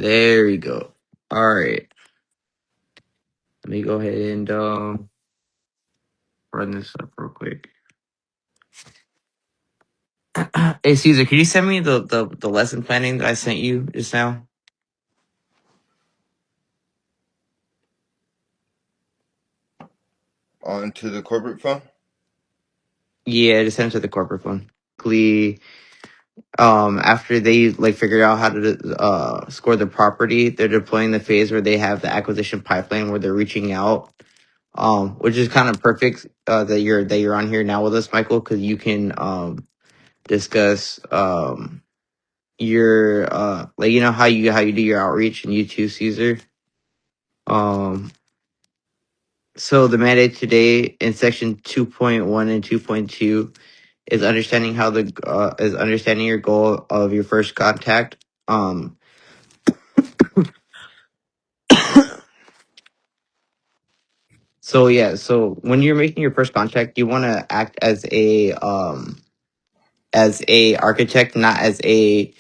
There we go. All right. Let me go ahead and run this up real quick. Hey Caesar, can you send me the lesson planning that I sent you just now? Onto the corporate phone? Yeah, just send it to the corporate phone. After they figured out how to score the property, they're deploying the phase where they have the acquisition pipeline where they're reaching out. Which is kind of perfect that you're on here now with us, Michael, because you can discuss your how you do your outreach, and you too, Caesar. Um, so the mandate today in section 2.1 and 2.2 is understanding your goal of your first contact. So when you're making your first contact, you want to act as a architect, not as a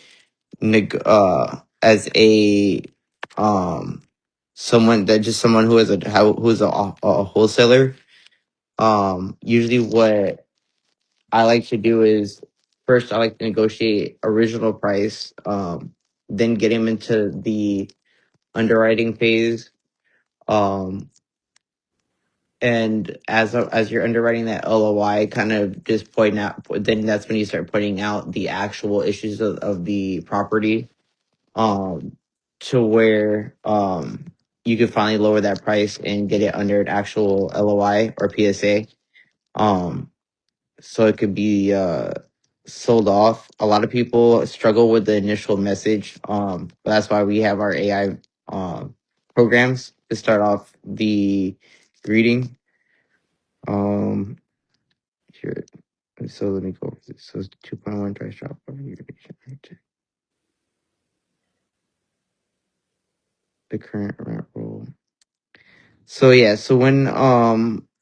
as a someone who is a wholesaler. Usually what I like to do is first I like to negotiate original price, then get him into the underwriting phase. Um, and as you're underwriting that LOI, kind of just point out. Then that's when you start pointing out the actual issues of the property, um, to where you could finally lower that price and get it under an actual LOI or PSA. Um, so it could be sold off. A lot of people struggle with the initial message. But that's why we have our AI programs to start off the greeting. Um, here, so let me go over this. So it's 2.1 price drop over your the current rent roll.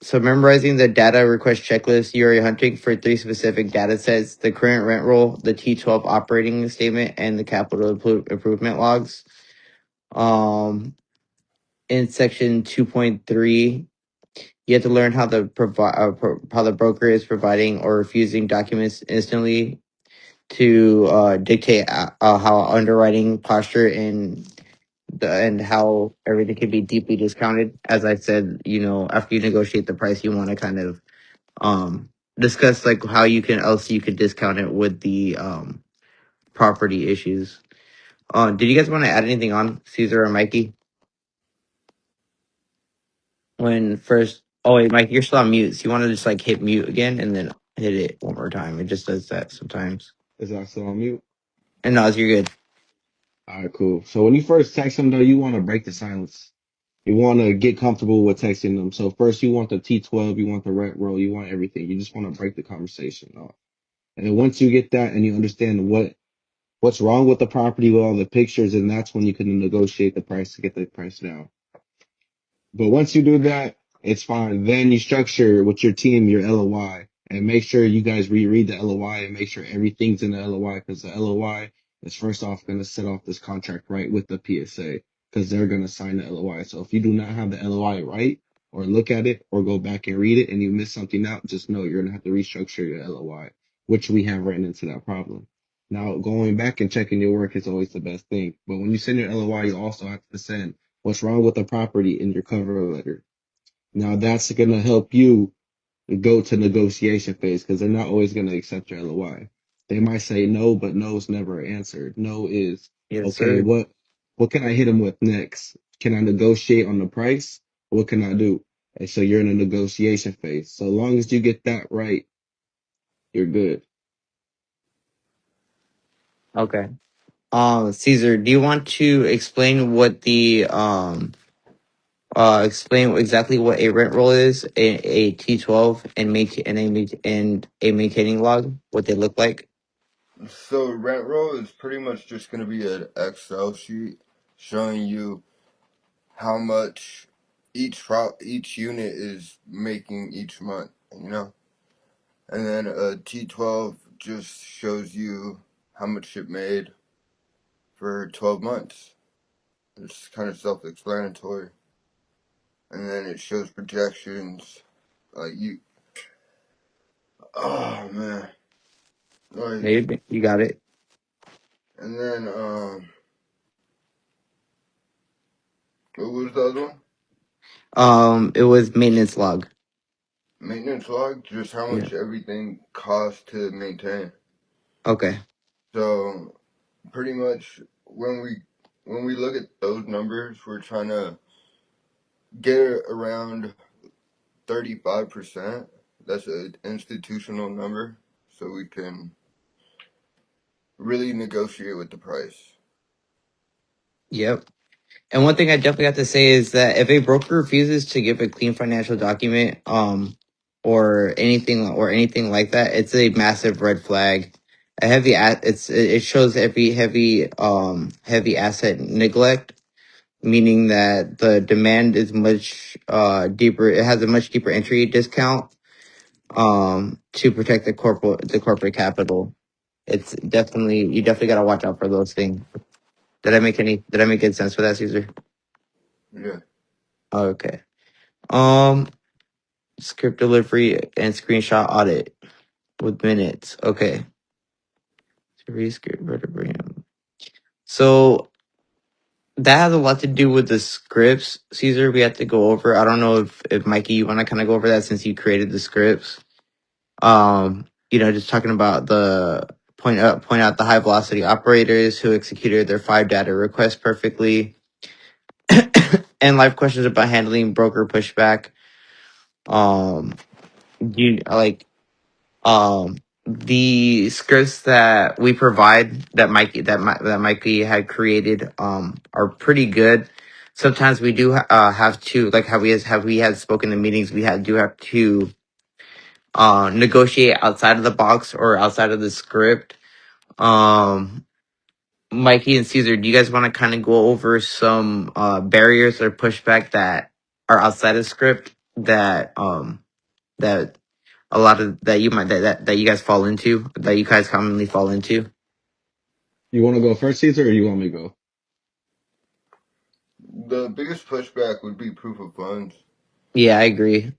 So memorizing the data request checklist, you are hunting for three specific data sets: the current rent roll, the T12 operating statement, and the capital improvement logs. Um, in section 2.3, you have to learn how how the broker is providing or refusing documents instantly to dictate how underwriting posture and how everything can be deeply discounted. As I said, after you negotiate the price, you want to kind of discuss how you could discount it with the property issues. Did you guys want to add anything on, Caesar or Mikey? When first, oh wait, Mike, you're still on mute. So you want to just hit mute again and then hit it one more time. It just does that sometimes. Is that still on mute? And no, you're good. All right, cool. So when you first text them, though, you want to break the silence. You want to get comfortable with texting them. So first, you want the T12, you want the rent roll, you want everything. You just want to break the conversation off. And then once you get that and you understand what's wrong with the property with all the pictures, and that's when you can negotiate the price to get the price down. But once you do that, it's fine. Then you structure with your team your LOI and make sure you guys reread the LOI and make sure everything's in the LOI because the LOI is first off going to set off this contract right with the PSA because they're going to sign the LOI. So if you do not have the LOI right or look at it or go back and read it and you miss something out, just know you're going to have to restructure your LOI, which we have written into that problem. Now, going back and checking your work is always the best thing. But when you send your LOI, you also have to send what's wrong with the property in your cover letter. Now that's going to help you go to negotiation phase because they're not always going to accept your LOI. They might say no, but no's never answered. No is Yes, okay. sir. What can I hit them with next? Can I negotiate on the price? What can I do? And so you're in a negotiation phase. So long as you get that right, you're good. Okay. Caesar, do you want to explain explain exactly what a rent roll is, a T12, and a maintaining log, what they look like? So rent roll is pretty much just going to be an Excel sheet showing you how much each unit is making each month, And then a T12 just shows you how much it made for 12 months. It's kind of self-explanatory. And then it shows projections. Like you, oh man, like, Maybe you got it. and then what was the other one? It was maintenance log. Maintenance log, just how Yeah. much everything costs to maintain. Okay. So pretty much when we look at those numbers, we're trying to get around 35%. That's an institutional number, so we can really negotiate with the price. Yep. And one thing I definitely have to say is that if a broker refuses to give a clean financial document, or anything like that, it's a massive red flag. A heavy it shows heavy asset neglect, meaning that the demand is much deeper. It has a much deeper entry discount to protect the corporate capital. It's definitely you definitely got to watch out for those things. Did I make any sense for that, Caesar? Yeah. Okay. Script delivery and screenshot audit with minutes. Okay. Script verbatim. So that has a lot to do with the scripts, Caesar. We have to go over. I don't know if Mikey, you want to kind of go over that since you created the scripts. Just talking about the point out the high velocity operators who executed their 5 data requests perfectly, and live questions about handling broker pushback. Um, you like the scripts that we provide that Mikey had created are pretty good. Sometimes we do have to, like, have we had spoken in meetings, we do have to negotiate outside of the box or outside of the script. um Mikey and Caesar, do you guys want to kind of go over some barriers or pushback that are outside of script that a lot of that you might that you guys fall into, that you guys commonly fall into? You want to go first, Caesar, or you want me to go? The biggest pushback would be proof of funds. Yeah, I agree.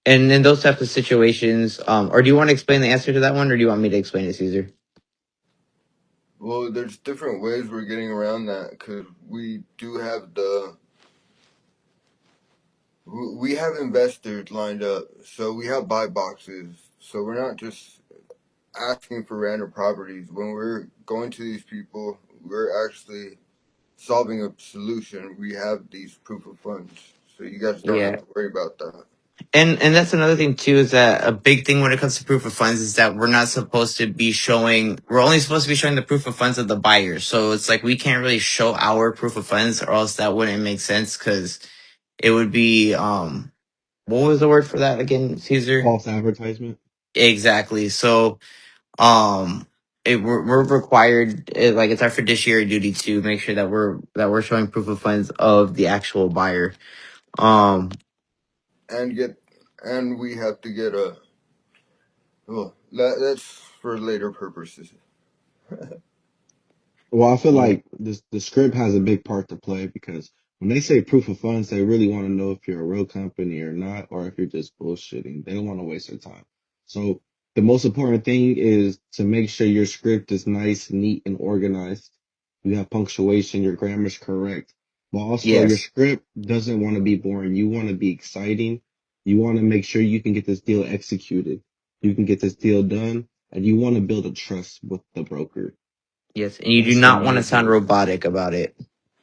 And in those types of situations, or do you want to explain the answer to that one, or do you want me to explain it, Caesar? Well, there's different ways we're getting around that because we have investors lined up, so we have buy boxes. So we're not just asking for random properties. When we're going to these people, we're actually solving a solution. We have these proof of funds, so you guys don't have Yeah. to worry about that. And that's another thing too, is that a big thing when it comes to proof of funds is that we're only supposed to be showing the proof of funds of the buyer. So it's like we can't really show our proof of funds, or else that wouldn't make sense, because it would be what was the word for that again, Caesar? False advertisement. Exactly. So we're required, like, it's our fiduciary duty to make sure that we're showing proof of funds of the actual buyer. um And get and we have to get a well. That's for later purposes. Well, I feel yeah, like the script has a big part to play because when they say proof of funds, they really want to know if you're a real company or not, or if you're just bullshitting. They don't want to waste their time. So the most important thing is to make sure your script is nice, neat, and organized. You have punctuation, your grammar's correct. But also your yes, script doesn't want to be boring. You want to be exciting. You want to make sure you can get this deal executed. You can get this deal done, and you want to build a trust with the broker. yes, and you do That's the not want to main sound thing. robotic about it.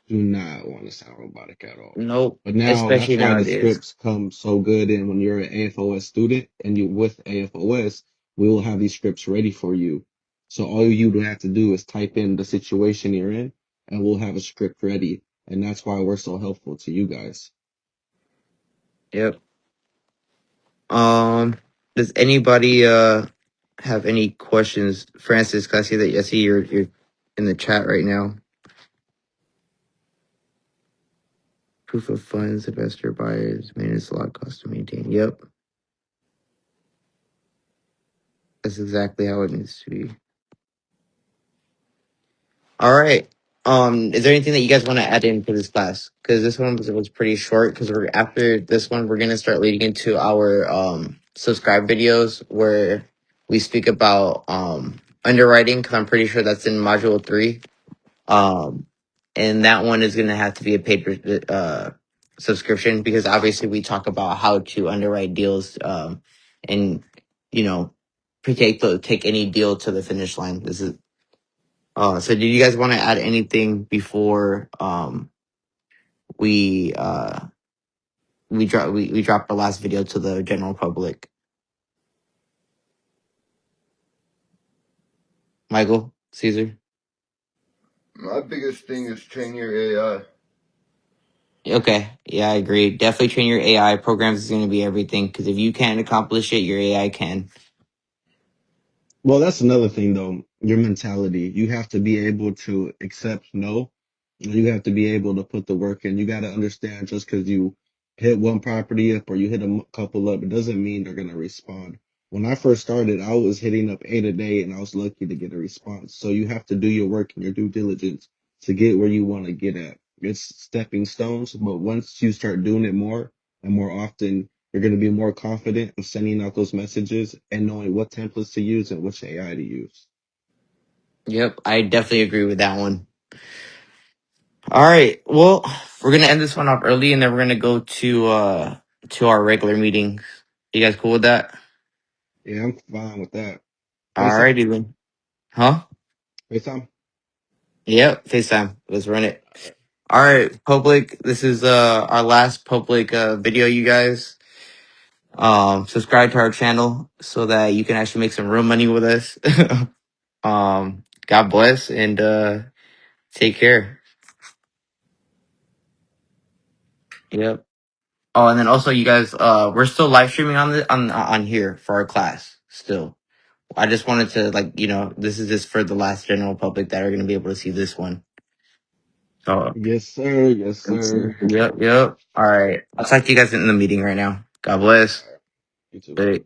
Do not want to sound robotic at all. Nope, But now especially that's why the nowadays. scripts come so good. And when you're an AFOS student and you with AFOS, we will have these scripts ready for you. So all you would have to do is type in the situation you're in and we'll have a script ready. And that's why we're so helpful to you guys. Yep. Does anybody have any questions, Francis? 'Cause I see you're in the chat right now. Proof of funds, investor buyers, maintenance log, cost to maintain. Yep, that's exactly how it needs to be. All right. Is there anything that you guys want to add into this class? Because this one was pretty short. Because we're after this one, we're gonna start leading into our subscribe videos where we speak about underwriting. Because I'm pretty sure that's in module 3. Um, and that one is gonna have to be a paid subscription because obviously we talk about how to underwrite deals and you know take any deal to the finish line. This is so do you guys want to add anything before we we drop our last video to the general public? Michael, Caesar? My biggest thing is train your AI. Okay, yeah, I agree. Definitely train your AI. Programs is going to be everything because if you can't accomplish it, your AI can. Well, that's another thing though, your mentality. You have to be able to accept no. You have to be able to put the work in. You got to understand just because you hit one property up or you hit a couple up, it doesn't mean they're going to respond. When I first started, I was hitting up 8 a day and I was lucky to get a response. So you have to do your work and your due diligence to get where you want to get at. It's stepping stones, but once you start doing it more and more often, you're going to be more confident of sending out those messages and knowing what templates to use and which AI to use. Yep, I definitely agree with that one. All right, well, we're gonna end this one off early, and then we're gonna go to our regular meetings. You guys cool with that? Yeah, I'm fine with that. All FaceTime? righty then. Huh? FaceTime? Yep, FaceTime. Let's run it. All right. All right, public. This is our last public video, you guys. Subscribe to our channel so that you can actually make some real money with us. God bless and take care. Yep. Oh, and then also you guys, we're still live streaming on on here for our class still. I just wanted to this is just for the last general public that are gonna be able to see this one. So Yes, sir. Yes, sir. yep, yep. All right. I'll talk to you guys in the meeting right now. God bless. All right. You too. Bye.